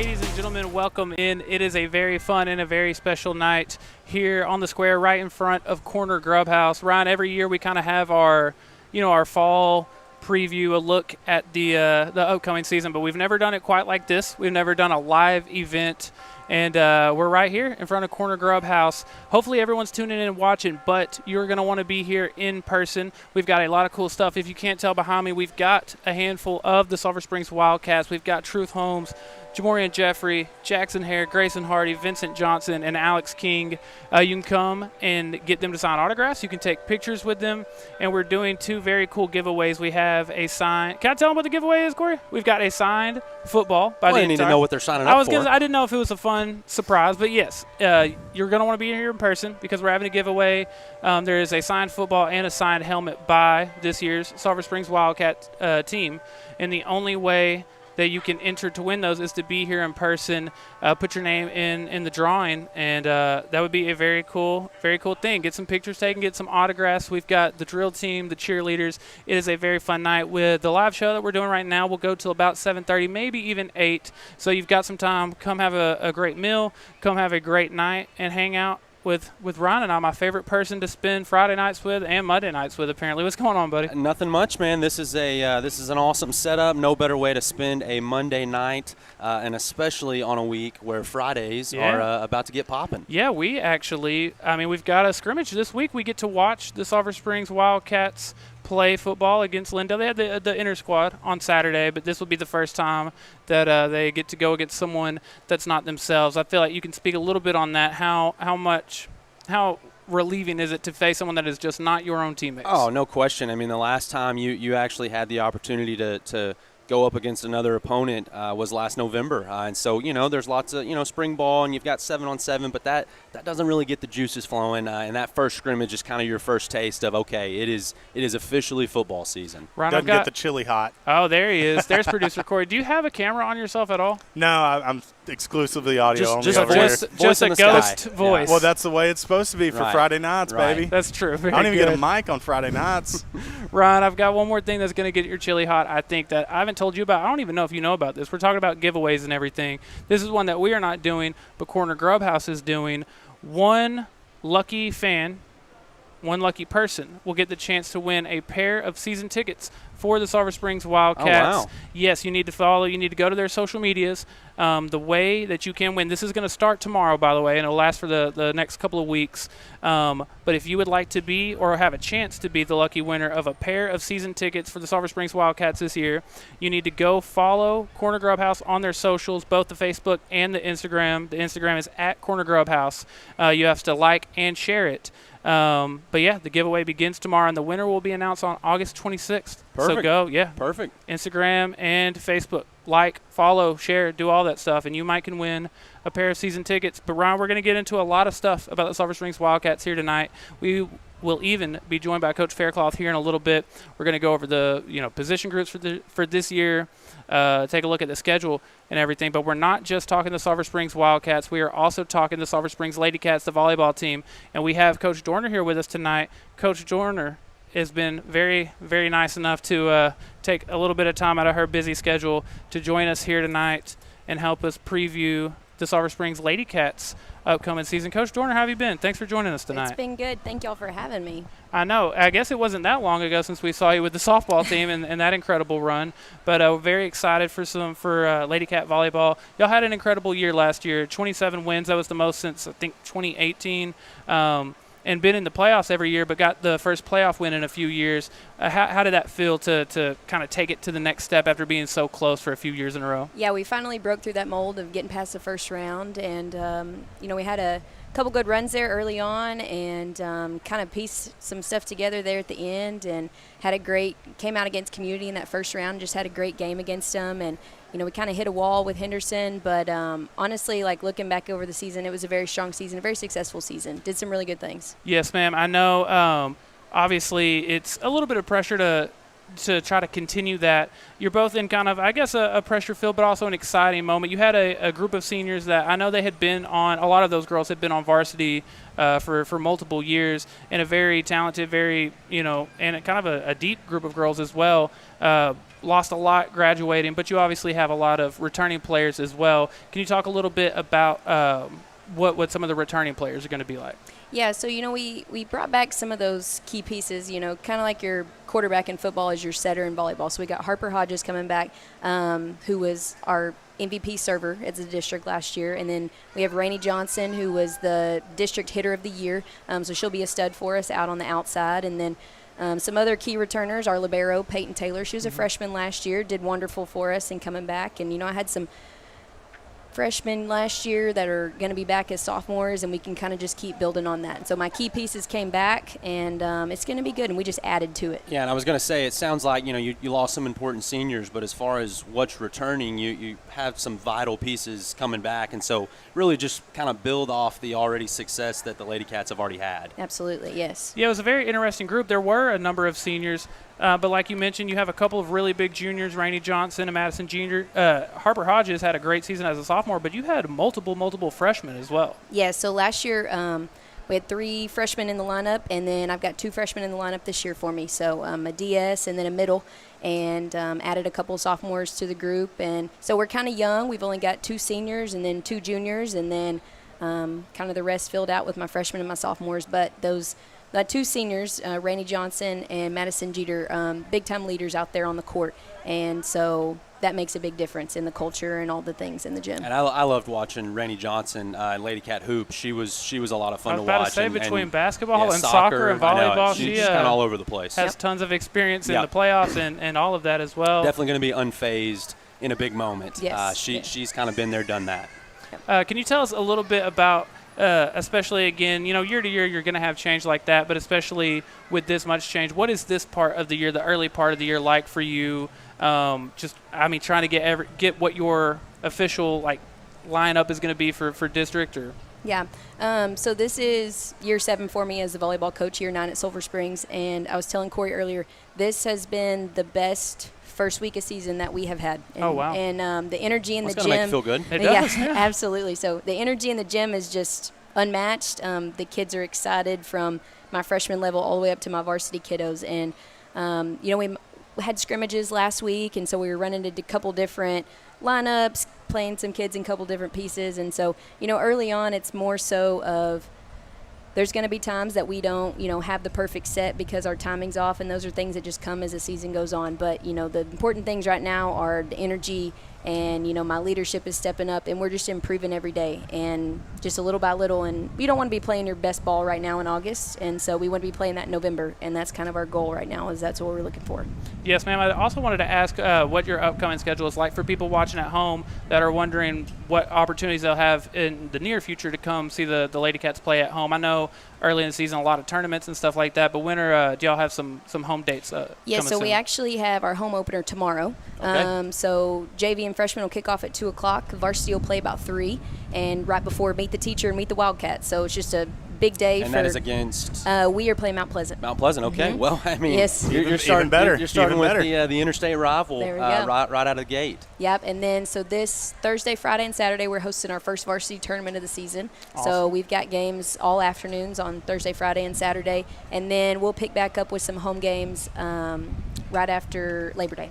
Ladies and gentlemen, welcome in. It is a very fun and a very special night here on the square right in front of Corner Grub House. Ryan, every year we kind of have our fall preview, a look at the upcoming season, but we've never done it quite like this. We've never done a live event, and we're right here in front of Corner Grub House. Hopefully everyone's tuning in and watching, but you're going to want to be here in person. We've got a lot of cool stuff. If you can't tell behind me, we've got a handful of the Sulphur Springs Wildcats. We've got Truth Holmes, Jamorian Jeffrey, Jackson Hare, Grayson Hardy, Vincent Johnson, and Alex King. You can come and get them to sign autographs. You can take pictures with them, and we're doing two very cool giveaways. We have a signed – can I tell them what the giveaway is, Corey? We've got a signed football by the entire – I need to know what they're signing up for. I didn't know if it was a fun surprise, but yes, you're going to want to be here in person because we're having a giveaway. There is a signed football and a signed helmet by this year's Sulphur Springs Wildcat team, and the only way – that you can enter to win those is to be here in person, put your name in the drawing, and that would be a very cool thing. Get some pictures taken, get some autographs. We've got the drill team, the cheerleaders. It is a very fun night. With the live show that we're doing right now, we'll go till about 7:30, maybe even 8. So you've got some time. Come have a great meal, come have a great night, and hang out with Ryan and I, my favorite person to spend Friday nights with and Monday nights with, apparently. What's going on, buddy? Nothing much, man. This is an awesome setup. No better way to spend a Monday night, and especially on a week where Fridays are about to get popping. Yeah, we've got a scrimmage this week. We get to watch the Sulphur Springs Wildcats play football against Lindale. They had the inter squad on Saturday, but this will be the first time that they get to go against someone that's not themselves. I feel like you can speak a little bit on that. How relieving is it to face someone that is just not your own teammates? Oh, no question. I mean, the last time you actually had the opportunity to go up against another opponent was last November. And so, there's lots of, spring ball, and you've got 7-on-7, but that doesn't really get the juices flowing. And that first scrimmage is kind of your first taste of, okay, it is officially football season. Ron, doesn't get the chili hot. Oh, there he is. There's producer Corey. Do you have a camera on yourself at all? No, I'm exclusively audio. Just a ghost voice. Yeah. Well, that's the way it's supposed to be for Friday nights, baby. That's true. I don't even get a mic on Friday nights. Ron, I've got one more thing that's going to get your chili hot. I think that I haven't told you about. I don't even know if you know about this. We're talking about giveaways and everything. This is one that we are not doing, but Corner Grub House is doing. One lucky fan, one lucky person will get the chance to win a pair of season tickets for the Sulphur Springs Wildcats. Oh, wow. Yes, you need to follow. You need to go to their social medias. The way that you can win, this is going to start tomorrow, by the way, and it'll last for the next couple of weeks. But if you would like to be or have a chance to be the lucky winner of a pair of season tickets for the Sulphur Springs Wildcats this year, you need to go follow Corner Grub House on their socials, both the Facebook and the Instagram. The Instagram is at Corner Grub House. You have to like and share it. But yeah, the giveaway begins tomorrow, and the winner will be announced on August 26th. Perfect. So go, Perfect. Instagram and Facebook. Like, follow, share, do all that stuff, and you might can win a pair of season tickets. But, Ryan, we're going to get into a lot of stuff about the Sulphur Springs Wildcats here tonight. We will even be joined by Coach Faircloth here in a little bit. We're going to go over the position groups for this year, take a look at the schedule and everything. But we're not just talking the Sulphur Springs Wildcats. We are also talking the Sulphur Springs LadyCats, the volleyball team. And we have Coach Dorner here with us tonight. Coach Dorner has been very, very nice enough to take a little bit of time out of her busy schedule to join us here tonight and help us preview the Sulphur Springs LadyCats upcoming season. Coach Dorner, how have you been? Thanks for joining us tonight. It's been good. Thank y'all for having me. I know. I guess it wasn't that long ago since we saw you with the softball team and that incredible run. But we're very excited for LadyCat Volleyball. Y'all had an incredible year last year. 27 wins. That was the most since, I think, 2018. And been in the playoffs every year, but got the first playoff win in a few years. How did that feel to kind of take it to the next step after being so close for a few years in a row? Yeah, we finally broke through that mold of getting past the first round, and we had a couple good runs there early on, and kind of pieced some stuff together there at the end, and came out against Community in that first round, just had a great game against them, and we kind of hit a wall with Henderson, but honestly, looking back over the season, it was a very strong season, a very successful season. Did some really good things. Yes, ma'am. I know. Obviously, it's a little bit of pressure to try to continue that. You're both in kind of, I guess, a pressure-filled but also an exciting moment. You had a group of seniors that I know they had been on, a lot of those girls had been on varsity for multiple years, and a very talented, very, and kind of a deep group of girls as well. lost a lot graduating, but you obviously have a lot of returning players as well. Can you talk a little bit about what some of the returning players are going to be like? Yeah, so, we brought back some of those key pieces, kind of like your quarterback in football is your setter in volleyball. So we got Harper Hodges coming back, who was our MVP server at the district last year. And then we have Rainey Johnson, who was the district hitter of the year. So she'll be a stud for us out on the outside. And then some other key returners, our libero, Peyton Taylor. She was a freshman last year, did wonderful for us and coming back. And, I had some freshmen last year that are going to be back as sophomores, and we can kind of just keep building on that. So my key pieces came back, and it's going to be good, and we just added to it. Yeah, and I was going to say, it sounds like, you lost some important seniors, but as far as what's returning, you have some vital pieces coming back, and so really just kind of build off the already success that the LadyCats have already had. Absolutely, yes. Yeah, it was a very interesting group. There were a number of seniors, but like you mentioned, you have a couple of really big juniors, Rainey Johnson and Madison Jr. Harper Hodges had a great season as a sophomore, but you had multiple freshmen as well. Yeah, so last year we had 3 freshmen in the lineup, and then I've got 2 freshmen in the lineup this year for me. So a DS and then a middle, and added a couple of sophomores to the group. And so we're kind of young. We've only got 2 seniors and then 2 juniors, and then kind of the rest filled out with my freshmen and my sophomores. But those 2 seniors, Rainey Johnson and Madison Jeter, big-time leaders out there on the court. And so that makes a big difference in the culture and all the things in the gym. And I loved watching Rainey Johnson in LadyCat Hoop. She was a lot of fun to watch. I was about to say, between basketball yeah, and soccer and volleyball, she's kind of all over the place. Has tons of experience in the playoffs and all of that as well. Definitely going to be unfazed in a big moment. Yes. She's kind of been there, done that. Can you tell us a little bit about, especially again, year to year you're going to have change like that, but especially with this much change, what is this part of the year, the early part of the year, like for you? Trying to get what your official lineup is going to be for district or. Yeah. So this is year 7 for me as the volleyball coach, year 9 at Sulphur Springs, and I was telling Corey earlier, this has been the best first week of season that we have had. And, oh, wow. And the energy in the gym. It's going to make you feel good. It does. Yeah, absolutely. So the energy in the gym is just unmatched. The kids are excited from my freshman level all the way up to my varsity kiddos. And, we had scrimmages last week, and so we were running into a couple different lineups, playing some kids in a couple different pieces. And so, early on it's more so of there's going to be times that we don't, have the perfect set because our timing's off, and those are things that just come as the season goes on. But, the important things right now are the energy, and, my leadership is stepping up, and we're just improving every day, and just a little by little. And you don't want to be playing your best ball right now in August, and so we want to be playing that in November, and that's kind of our goal right now, is that's what we're looking for. Yes, ma'am. I also wanted to ask what your upcoming schedule is like for people watching at home that are wondering what opportunities they'll have in the near future to come see the LadyCats play at home. I know early in the season a lot of tournaments and stuff like that, but when do y'all have some home dates Yeah, so soon? we actually have our home opener tomorrow. Okay. So JV and freshmen will kick off at 2 o'clock. Varsity will play about 3, and right before Meet the Teacher and Meet the Wildcats. So it's just a big day. And that is against? We are playing Mount Pleasant. Mount Pleasant, okay. Mm-hmm. Well, yes. You're starting better. You're starting Even with better. the interstate rival There we go. right out of the gate. Yep, and then so this Thursday, Friday, and Saturday we're hosting our first varsity tournament of the season. Awesome. So we've got games all afternoons on Thursday, Friday, and Saturday, and then we'll pick back up with some home games right after Labor Day.